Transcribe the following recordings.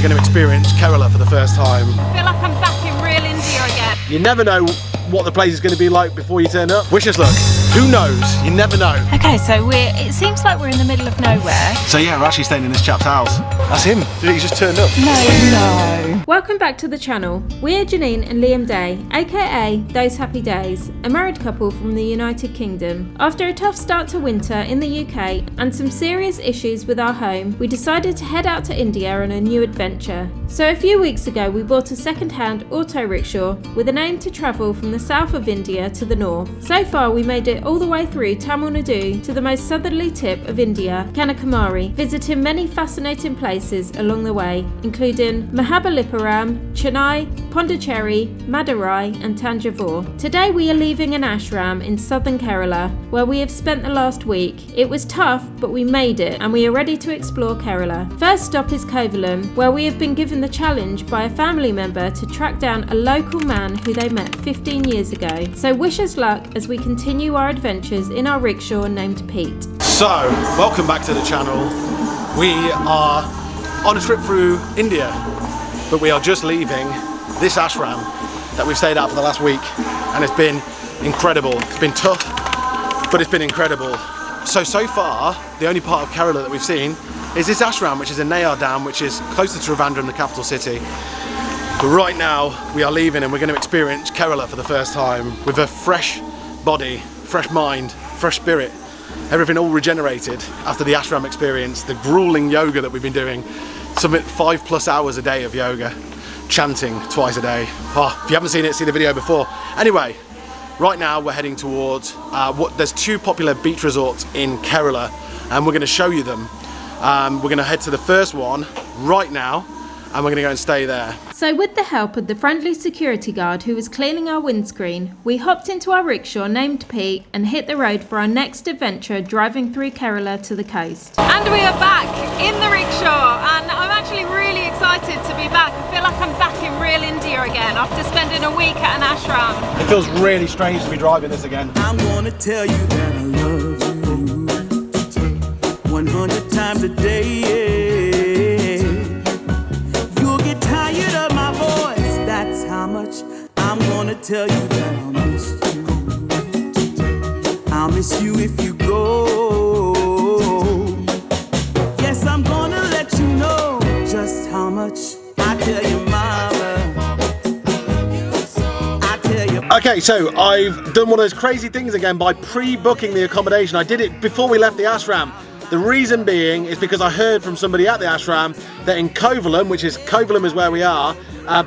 we're going to experience Kerala for the first time. I feel like I'm back in real India again. You never know what the place is going to be like before you turn up. Wish us luck. Who knows? You never know. Okay, so it seems like we're in the middle of nowhere. So yeah, we're actually staying in this chap's house. That's him. He just turned up. No. Welcome back to the channel. We're Janine and Liam Day, aka Those Happy Days, a married couple from the United Kingdom. After a tough start to winter in the UK and some serious issues with our home, we decided to head out to India on a new adventure. So a few weeks ago we bought a second-hand auto rickshaw with an aim to travel from the south of India to the north. So far we made it all the way through Tamil Nadu to the most southerly tip of India, Kanyakumari, visiting many fascinating places along the way, including Mahabalipuram, Chennai, Pondicherry, Madurai and Tanjavur. Today we are leaving an ashram in southern Kerala, where we have spent the last week. It was tough, but we made it and we are ready to explore Kerala. First stop is Kovalam, where we have been given the challenge by a family member to track down a local man who they met 15 years ago. So wish us luck as we continue our adventures in our rickshaw named Pete. So, welcome back to the channel. We are on a trip through India, but we are just leaving this ashram that we've stayed at for the last week, and it's been incredible. It's been tough, but it's been incredible. So far, the only part of Kerala that we've seen is this ashram, which is in Neyyar Dam, which is closer to Trivandrum, the capital city. But right now, we are leaving and we're going to experience Kerala for the first time with a fresh body, fresh mind, fresh spirit, everything all regenerated after the ashram experience, the grueling yoga that we've been doing, some 5+ hours a day of yoga, chanting twice a day. Oh, if you haven't seen it, see the video before. Anyway, right now we're heading towards there's 2 popular beach resorts in Kerala, and we're going to show you them. We're going to head to the first one right now, and we're going to go and stay there. So with the help of the friendly security guard who was cleaning our windscreen, we hopped into our rickshaw named Pete and hit the road for our next adventure, driving through Kerala to the coast. And we are back in the rickshaw, and I'm actually really excited to be back. I feel like I'm back in real India again after spending a week at an ashram. It feels really strange to be driving this again. I'm gonna tell you that I love you 100 times a day. You'll get tired of my voice, that's how much I'm gonna tell you that I'll miss you. I'll miss you if you go. Yes, I'm gonna let you know just how much I tell you, mama. I tell you. Okay, so I've done one of those crazy things again by pre-booking the accommodation. I did it before we left the ashram. The reason being is because I heard from somebody at the ashram that in Kovalam, Kovalam is where we are,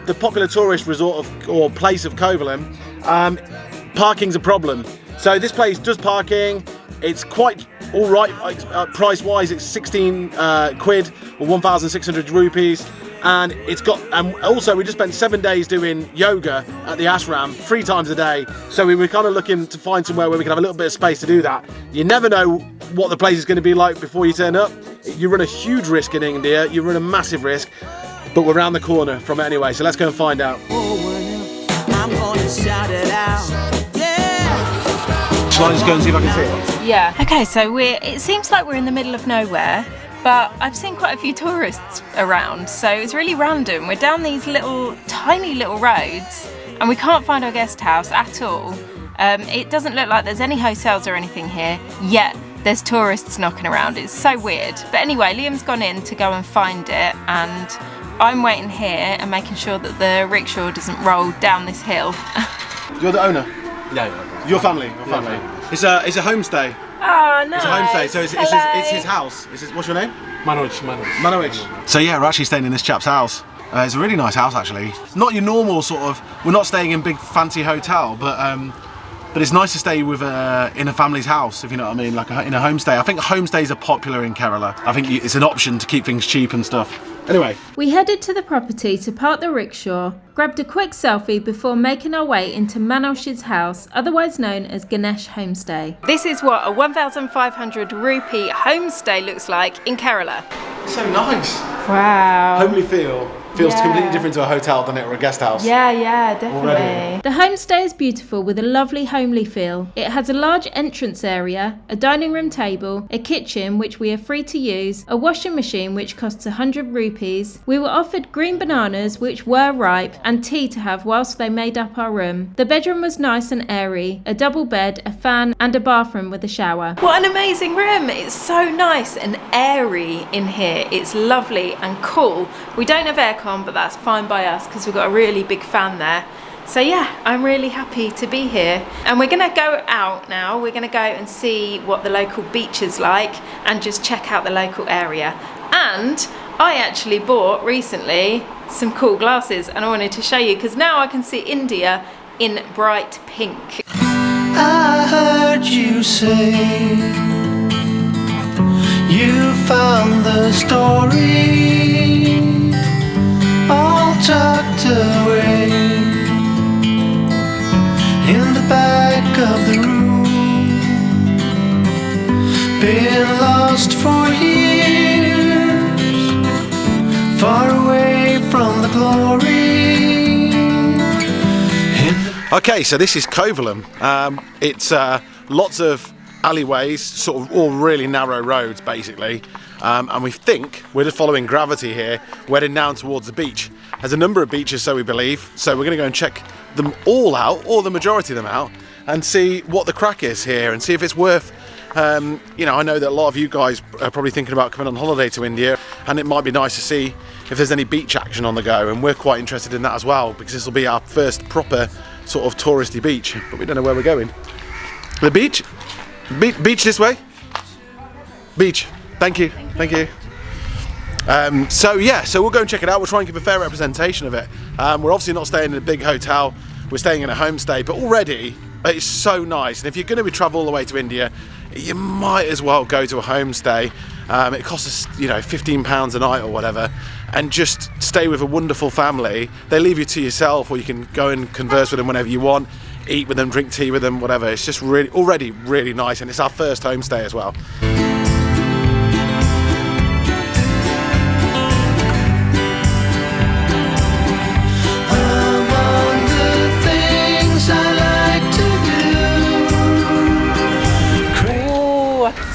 the popular tourist resort or place of Kovalam, parking's a problem. So this place does parking. It's quite all right price-wise. It's 16 quid or 1,600 rupees. And it's got, and also we just spent 7 days doing yoga at the ashram 3 times a day. So we were kind of looking to find somewhere where we can have a little bit of space to do that. You never know what the place is going to be like before you turn up. You run a huge risk in India, you run a massive risk, but we're around the corner from it anyway. So let's go and find out. I'm gonna shout it out. Yeah. Shall I just go and see if I can see it? Yeah. Okay, so it seems like we're in the middle of nowhere, but I've seen quite a few tourists around, so it's really random. We're down these tiny little roads, and we can't find our guest house at all. It doesn't look like there's any hotels or anything here, yet there's tourists knocking around. It's so weird. But anyway, Liam's gone in to go and find it, and I'm waiting here and making sure that the rickshaw doesn't roll down this hill. You're the owner? No. Your family? Your family. It's a homestay. Oh, nice. It's a homestay, so it's his house. What's your name? Manoj. So yeah, we're actually staying in this chap's house. It's a really nice house actually. It's not your normal sort of, we're not staying in big fancy hotel, but it's nice to stay with in a family's house, if you know what I mean, like in a homestay. I think homestays are popular in Kerala. I think it's an option to keep things cheap and stuff. Anyway. We headed to the property to park the rickshaw, grabbed a quick selfie before making our way into Manosh's house, otherwise known as Ganesh Homestay. This is what a 1,500 rupee homestay looks like in Kerala. It's so nice. Wow. Homely feel. Feels completely different to a hotel than it or a guest house. Yeah, definitely. Already. The homestay is beautiful with a lovely homely feel. It has a large entrance area, a dining room table, a kitchen which we are free to use, a washing machine which costs 100 rupees. We were offered green bananas which were ripe and tea to have whilst they made up our room. The bedroom was nice and airy, a double bed, a fan and a bathroom with a shower. What an amazing room. It's so nice and airy in here. It's lovely and cool. We don't have aircon, but that's fine by us because we've got a really big fan there. So yeah, I'm really happy to be here. And we're gonna go out now. We're gonna go and see what the local beach is like and just check out the local area. And I actually bought recently some cool glasses and I wanted to show you because now I can see India in bright pink. I heard you say you found the story all tucked away in the back of the room. Been lost for years, far away from the glory. Okay, so this is Kovalam. It's lots of alleyways, sort of all really narrow roads basically. And we think we're just following gravity here, we're heading down towards the beach. There's a number of beaches, so we believe, so we're going to go and check them all out, or the majority of them out, and see what the crack is here and see if it's worth, you know, I know that a lot of you guys are probably thinking about coming on holiday to India, and it might be nice to see if there's any beach action on the go, and we're quite interested in that as well, because this will be our first proper sort of touristy beach, but we don't know where we're going. The beach? Beach this way? Beach. Thank you. Thank you. So we'll go and check it out. We'll try and give a fair representation of it. We're obviously not staying in a big hotel. We're staying in a homestay, but already it's so nice. And if you're going to travel all the way to India, you might as well go to a homestay. It costs us, you know, £15 a night or whatever, and just stay with a wonderful family. They leave you to yourself, or you can go and converse with them whenever you want, eat with them, drink tea with them, whatever. It's just really, already really nice, and it's our first homestay as well.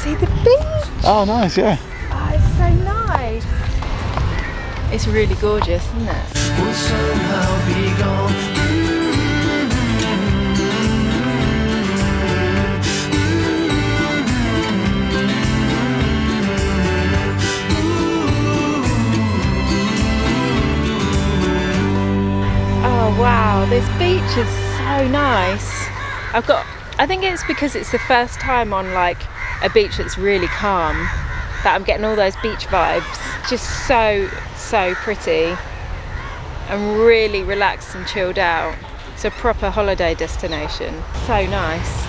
See the beach. Oh, nice, yeah. Oh, it's so nice. It's really gorgeous, isn't it? Will somehow be gone. Oh wow, this beach is so nice. I think it's because it's the first time on like a beach that's really calm that I'm getting all those beach vibes. Just so pretty and really relaxed and chilled out. It's a proper holiday destination. So nice.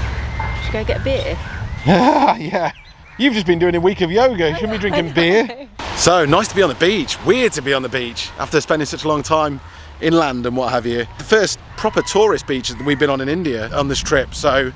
Should we go get a beer? Yeah. You've just been doing a week of yoga. You shouldn't be drinking beer. So nice to be on the beach. Weird to be on the beach after spending such a long time inland and what have you. The first proper tourist beach that we've been on in India on this trip, so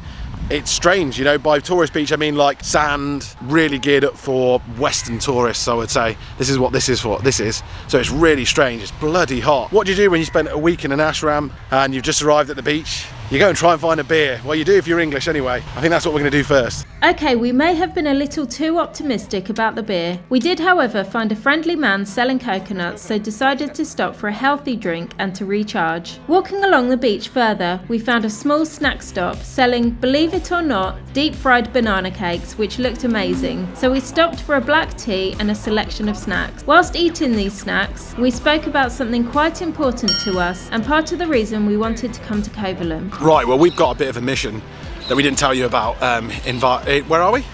it's strange, you know. By tourist beach I mean like sand, really geared up for Western tourists, I would say. This is what this is for. So it's really strange. It's bloody hot. What do you do when you spend a week in an ashram and you've just arrived at the beach? You go and try and find a beer. Well, you do if you're English anyway. I think that's what we're going to do first. Okay, we may have been a little too optimistic about the beer. We did, however, find a friendly man selling coconuts, so decided to stop for a healthy drink and to recharge. Walking along the beach further, we found a small snack stop selling, believe it or not, deep-fried banana cakes, which looked amazing. So we stopped for a black tea and a selection of snacks. Whilst eating these snacks, we spoke about something quite important to us and part of the reason we wanted to come to Kovalam. Right, well, we've got a bit of a mission that we didn't tell you about. Where are we?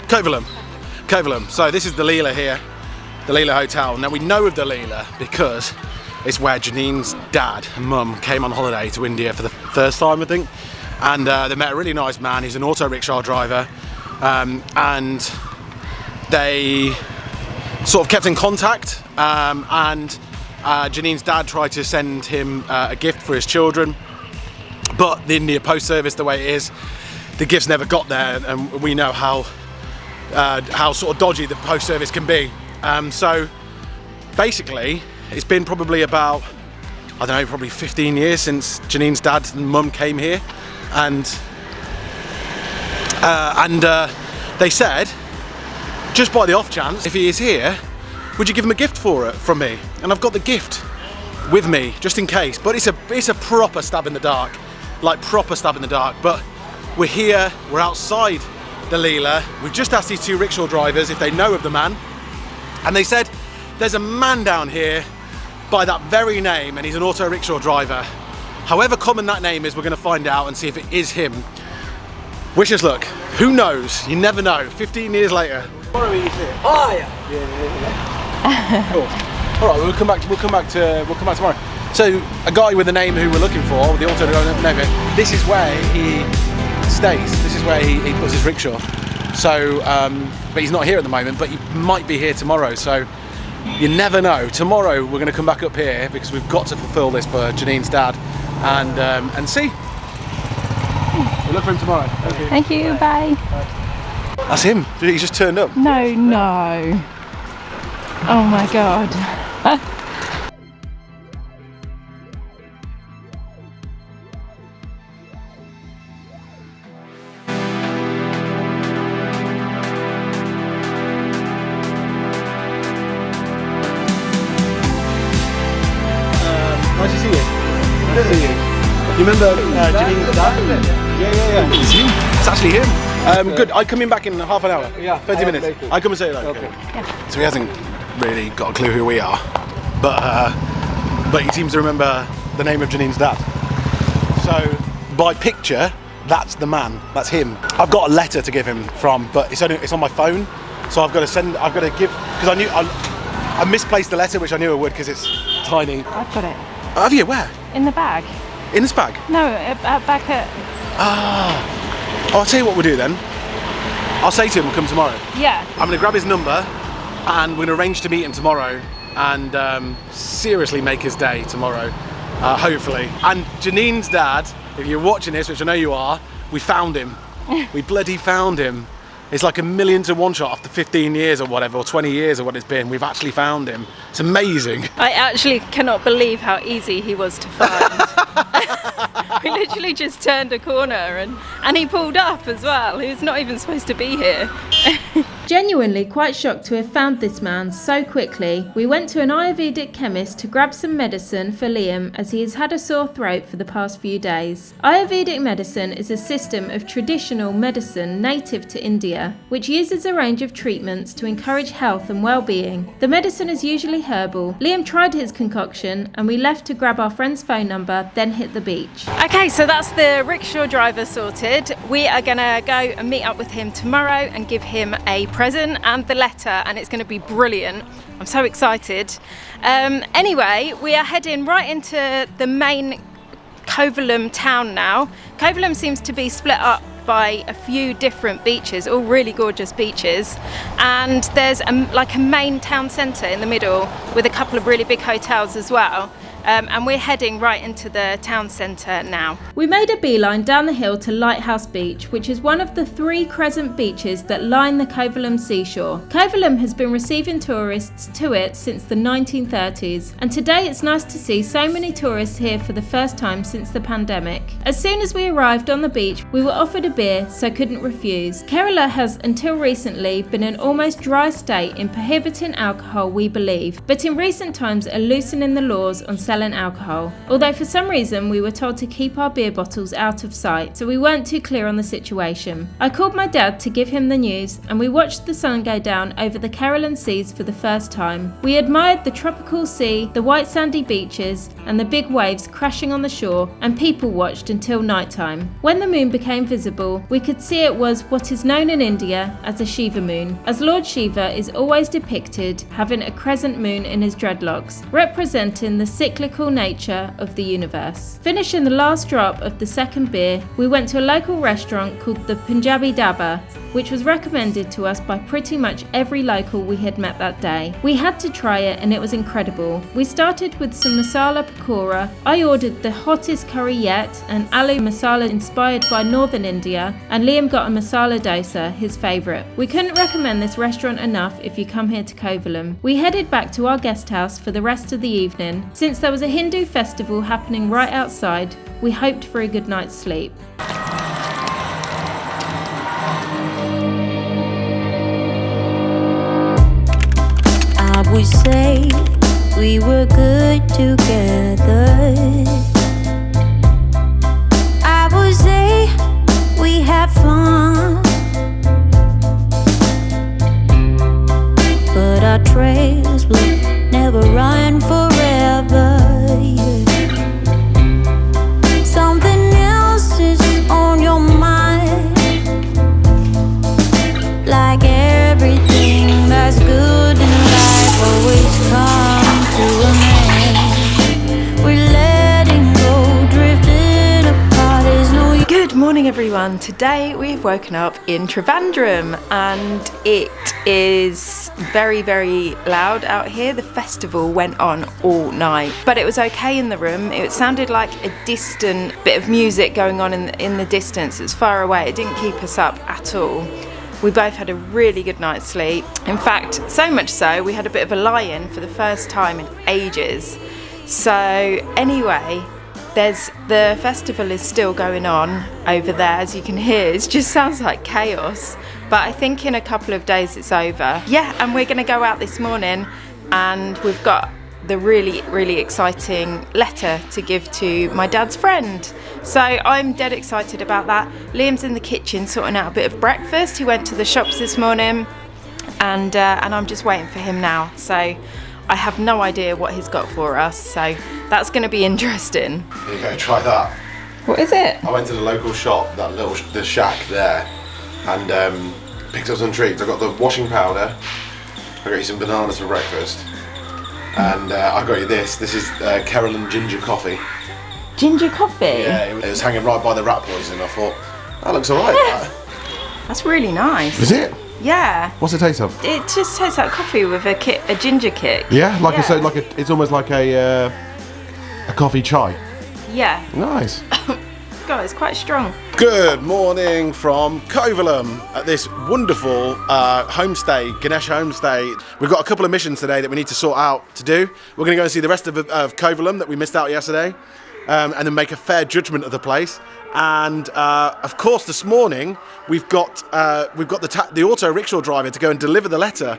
Kovalam. So this is the Leela here, the Leela Hotel. Now we know of the Leela because it's where Janine's dad and mum came on holiday to India for the first time, I think. And they met a really nice man. He's an auto rickshaw driver. And they sort of kept in contact. And Janine's dad tried to send him a gift for his children. But the India Post Service, the way it is, the gifts never got there, and we know how sort of dodgy the Post Service can be. So basically, It's been probably about, I don't know, probably 15 years since Janine's dad and mum came here, and they said, just by the off chance, if he is here, would you give him a gift from me? And I've got the gift with me, just in case. But it's a proper stab in the dark, like proper stab in the dark. But we're here, we're outside the Leela. We've just asked these two rickshaw drivers if they know of the man, and they said there's a man down here by that very name, and he's an auto rickshaw driver. However common that name is, we're going to find out and see if it is him. Wish us luck. Who knows? You never know. 15 years later. Tomorrow he's here. Oh yeah. Cool. All right, we'll come back tomorrow. So a guy with a name who we're looking for, the auto name, this is where he stays. This is where he puts his rickshaw. So, but he's not here at the moment, but he might be here tomorrow. So you never know. Tomorrow we're going to come back up here because we've got to fulfil this for Janine's dad, and see. We'll look for him tomorrow. Thank you, bye. That's him. He just turned up. No. Oh my God. Nice to see you. Nice to see you. You remember Janine's dad? Yeah. It's him. It's actually him. Good. I come in back in half an hour. Yeah. 30 minutes. I come and say hello. Okay. So he hasn't really got a clue who we are, but he seems to remember the name of Janine's dad. So by picture, that's the man. That's him. I've got a letter to give him from, but it's on my phone. So I've got to give, because I misplaced the letter, which I knew I would because it's tiny. I've got it. Have you? Where? In the bag. In this bag? No, back at... I'll tell you what we'll do then. I'll say to him we'll come tomorrow. Yeah. I'm going to grab his number and we're going to arrange to meet him tomorrow and seriously make his day tomorrow, hopefully. And Janine's dad, if you're watching this, which I know you are, we found him. We bloody found him. It's like 1,000,000 to 1 shot after 15 years or whatever, or 20 years or what it's been. We've actually found him. It's amazing. I actually cannot believe how easy he was to find. We literally just turned a corner and he pulled up as well. He was not even supposed to be here. Genuinely quite shocked to have found this man so quickly, we went to an Ayurvedic chemist to grab some medicine for Liam as he has had a sore throat for the past few days. Ayurvedic medicine is a system of traditional medicine native to India, which uses a range of treatments to encourage health and well-being. The medicine is usually herbal. Liam tried his concoction and we left to grab our friend's phone number, then hit the beach. Okay, so that's the rickshaw driver sorted. We are gonna go and meet up with him tomorrow and give him a present and the letter, and it's going to be brilliant. I'm so excited. Anyway, we are heading right into the main Kovalam town now. Kovalam seems to be split up by a few different beaches, all really gorgeous beaches, and there's like a main town centre in the middle with a couple of really big hotels as well. And we're heading right into the town centre now. We made a beeline down the hill to Lighthouse Beach, which is one of the 3 crescent beaches that line the Kovalam seashore. Kovalam has been receiving tourists to it since the 1930s, and today it's nice to see so many tourists here for the first time since the pandemic. As soon as we arrived on the beach, we were offered a beer, so couldn't refuse. Kerala has until recently been an almost dry state in prohibiting alcohol, we believe, but in recent times are loosening the laws on selling alcohol, although for some reason we were told to keep our beer bottles out of sight, so we weren't too clear on the situation. I called my dad to give him the news and we watched the sun go down over the Keralan seas for the first time. We admired the tropical sea, the white sandy beaches and the big waves crashing on the shore, and people watched until nighttime. When the moon became visible, we could see it was what is known in India as a Shiva moon, as Lord Shiva is always depicted having a crescent moon in his dreadlocks, representing the cyclical cyclical nature of the universe. Finishing the last drop of the second beer, we went to a local restaurant called the Punjabi Dhaba, which was recommended to us by pretty much every local we had met that day. We had to try it and it was incredible. We started with some masala pakora. I ordered the hottest curry yet, an aloo masala inspired by northern India, and Liam got a masala dosa, his favourite. We couldn't recommend this restaurant enough if you come here to Kovalam. We headed back to our guest house for the rest of the evening. Since there was a Hindu festival happening right outside, we hoped for a good night's sleep. I would say we were good together. I would say we had fun, but our trails will never run forever. Something else is on your mind, like everything that's good in life always comes to an end. We're letting go, drifting apart. There's no Good morning everyone. Today we have woken up in Trivandrum and it is very, very loud out here. The festival went on all night, but it was okay in the room. It sounded like a distant bit of music going on in the distance. It's far away. It didn't keep us up at all. We both had a really good night's sleep. In fact, so much so, we had a bit of a lie-in for the first time in ages. So anyway, the festival is still going on over there, as you can hear. It just sounds like chaos, but I think in a couple of days it's over. Yeah, and we're going to go out this morning and we've got the really, really exciting letter to give to my dad's friend. So I'm dead excited about that. Liam's in the kitchen sorting out a bit of breakfast. He went to the shops this morning and I'm just waiting for him now. So I have no idea what he's got for us, so that's going to be interesting. Here you go, try that. What is it? I went to the local shop, the shack there, and picked up some treats. I got the washing powder, I got you some bananas for breakfast, and I got you this. This is Keralan ginger coffee. Ginger coffee? Yeah, it was hanging right by the rat poison. I thought, that looks alright. Yeah. That's really nice. Is it? Yeah. What's it taste of? It just tastes like coffee with a ginger kick. Yeah, Yeah. It's almost like a coffee chai. Yeah. Nice. God, it's quite strong. Good morning from Kovalam at this wonderful homestay, Ganesh homestay. We've got a couple of missions today that we need to sort out to do. We're going to go and see the rest of Kovalam that we missed out yesterday, and then make a fair judgment of the place. And of course, this morning we've got the auto rickshaw driver to go and deliver the letter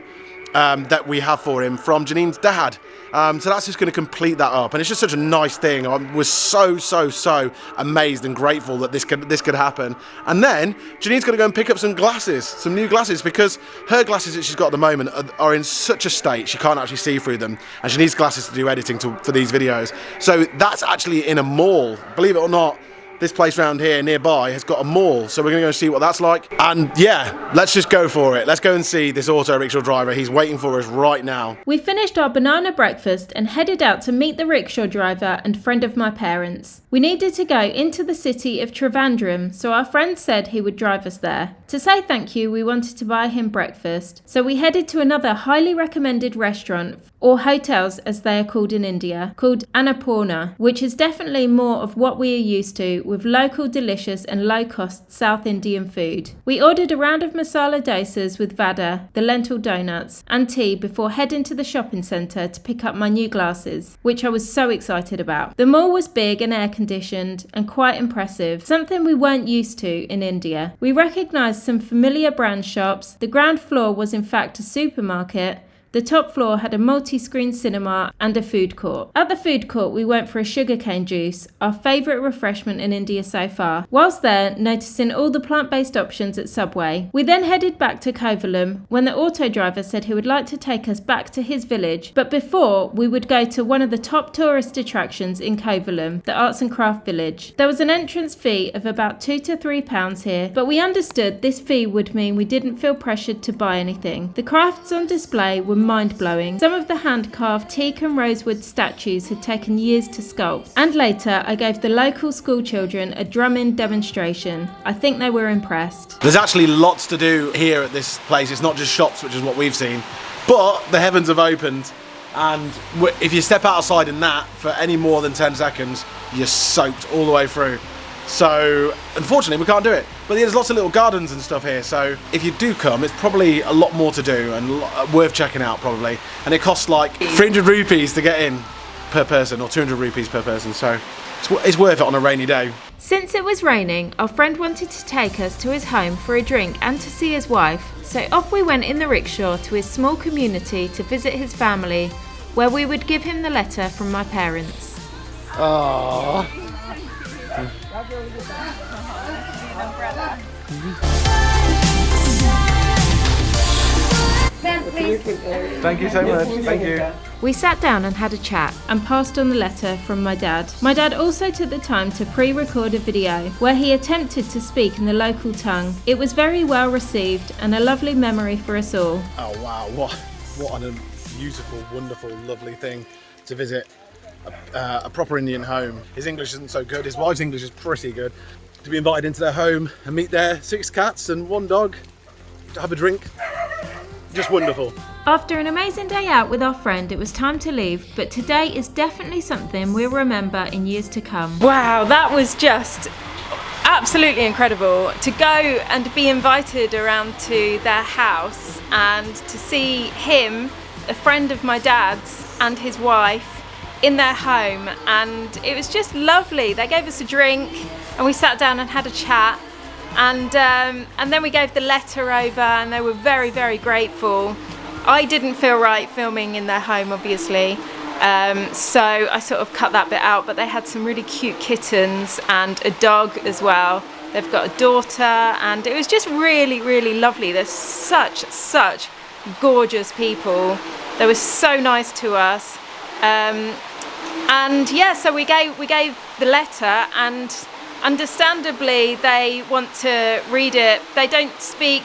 that we have for him from Janine's dad. So that's just going to complete that up, and it's just such a nice thing. I was so amazed and grateful that this could happen. And then Janine's going to go and pick up some new glasses, because her glasses that she's got at the moment are in such a state she can't actually see through them, and she needs glasses to do editing for these videos. So that's actually in a mall, believe it or not. This place around here nearby has got a mall, so we're going to go see what that's like. And yeah, let's just go for it. Let's go and see this auto rickshaw driver. He's waiting for us right now. We finished our banana breakfast and headed out to meet the rickshaw driver and friend of my parents. We needed to go into the city of Trivandrum, so our friend said he would drive us there. To say thank you, we wanted to buy him breakfast, so we headed to another highly recommended restaurant, or hotels as they are called in India, called Annapurna, which is definitely more of what we are used to, with local, delicious and low-cost South Indian food. We ordered a round of masala dosas with vada, the lentil donuts, and tea before heading to the shopping centre to pick up my new glasses, which I was so excited about. The mall was big and air-conditioned and quite impressive, something we weren't used to in India. We recognised some familiar brand shops. The ground floor was in fact a supermarket. The top floor had a multi-screen cinema and a food court. At the food court, we went for a sugarcane juice, our favourite refreshment in India so far. Whilst there, noticing all the plant-based options at Subway. We then headed back to Kovalam when the auto driver said he would like to take us back to his village, but before we would go to one of the top tourist attractions in Kovalam, the Arts and Craft Village. There was an entrance fee of about £2 to £3 here, but we understood this fee would mean we didn't feel pressured to buy anything. The crafts on display were mind-blowing. Some of the hand-carved teak and rosewood statues had taken years to sculpt. And later, I gave the local school children a drumming demonstration. I think they were impressed. There's actually lots to do here at this place. It's not just shops, which is what we've seen, but the heavens have opened, and if you step outside in that for any more than 10 seconds, you're soaked all the way through. So unfortunately we can't do it, but there's lots of little gardens and stuff here, so if you do come, it's probably a lot more to do and worth checking out probably, and it costs like 300 rupees to get in per person, or 200 rupees per person, so it's worth it on a rainy day. Since it was raining, our friend wanted to take us to his home for a drink and to see his wife, so off we went in the rickshaw to his small community to visit his family, where we would give him the letter from my parents. Aww. Thank you so much. Thank you. We sat down and had a chat and passed on the letter from my dad. My dad also took the time to pre-record a video where he attempted to speak in the local tongue. It was very well received and a lovely memory for us all. Oh wow, what a beautiful, wonderful, lovely thing to visit a proper Indian home. His English isn't so good, his wife's English is pretty good. To be invited into their home and meet their 6 cats and 1 dog, to have a drink, just wonderful. After an amazing day out with our friend, it was time to leave, but today is definitely something we'll remember in years to come. Wow, that was just absolutely incredible to go and be invited around to their house and to see him, a friend of my dad's, and his wife in their home, and it was just lovely. They gave us a drink and we sat down and had a chat, and then we gave the letter over and they were very, very grateful. I didn't feel right filming in their home, obviously, so I sort of cut that bit out, but they had some really cute kittens and a dog as well. They've got a daughter, and it was just really, really lovely. They're such gorgeous people. They were so nice to us. And yeah, so we gave the letter, and understandably they want to read it. They don't speak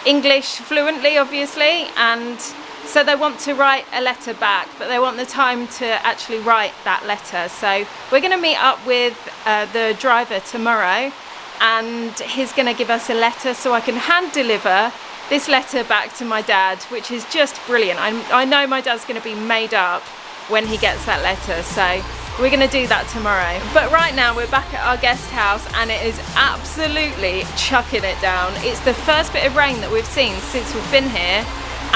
English fluently, obviously, and so they want to write a letter back, but they want the time to actually write that letter. So we're going to meet up with the driver tomorrow, and he's going to give us a letter so I can hand deliver this letter back to my dad, which is just brilliant. I know my dad's going to be made up when he gets that letter, so we're going to do that tomorrow. But right now we're back at our guest house and it is absolutely chucking it down. It's the first bit of rain that we've seen since we've been here,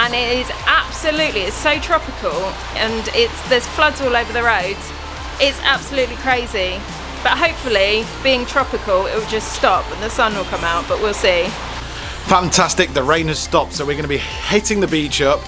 and it is absolutely, it's so tropical, and there's floods all over the roads. It's absolutely crazy, but hopefully being tropical it will just stop and the sun will come out, but we'll see. Fantastic, the rain has stopped, so we're going to be hitting the beach up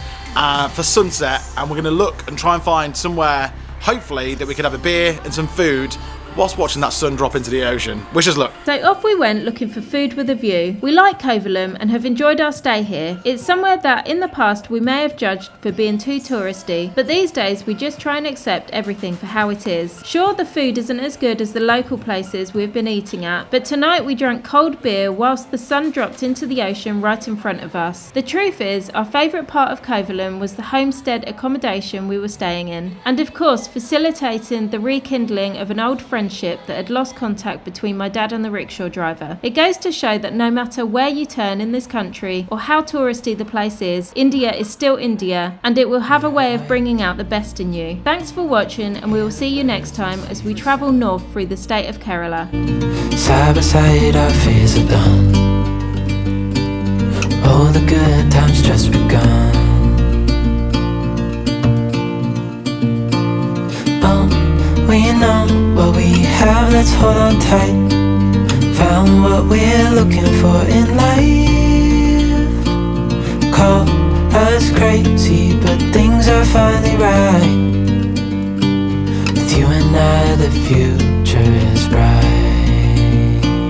for sunset, and we're going to look and try and find somewhere, hopefully, that we could have a beer and some food whilst watching that sun drop into the ocean. Wish us luck. So off we went looking for food with a view. We like Kovalam and have enjoyed our stay here. It's somewhere that in the past we may have judged for being too touristy, but these days we just try and accept everything for how it is. Sure, the food isn't as good as the local places we've been eating at, but tonight we drank cold beer whilst the sun dropped into the ocean right in front of us. The truth is, our favourite part of Kovalam was the homestead accommodation we were staying in, and of course facilitating the rekindling of an old friendship that had lost contact between my dad and the rickshaw driver. It goes to show that no matter where you turn in this country or how touristy the place is, India is still India, and it will have a way of bringing out the best in you. Thanks for watching, and we will see you next time as we travel north through the state of Kerala. Side by side our fears are done. All the good times just begun. We know what we have, let's hold on tight. Found what we're looking for in life. Call us crazy, but things are finally right. With you and I, the future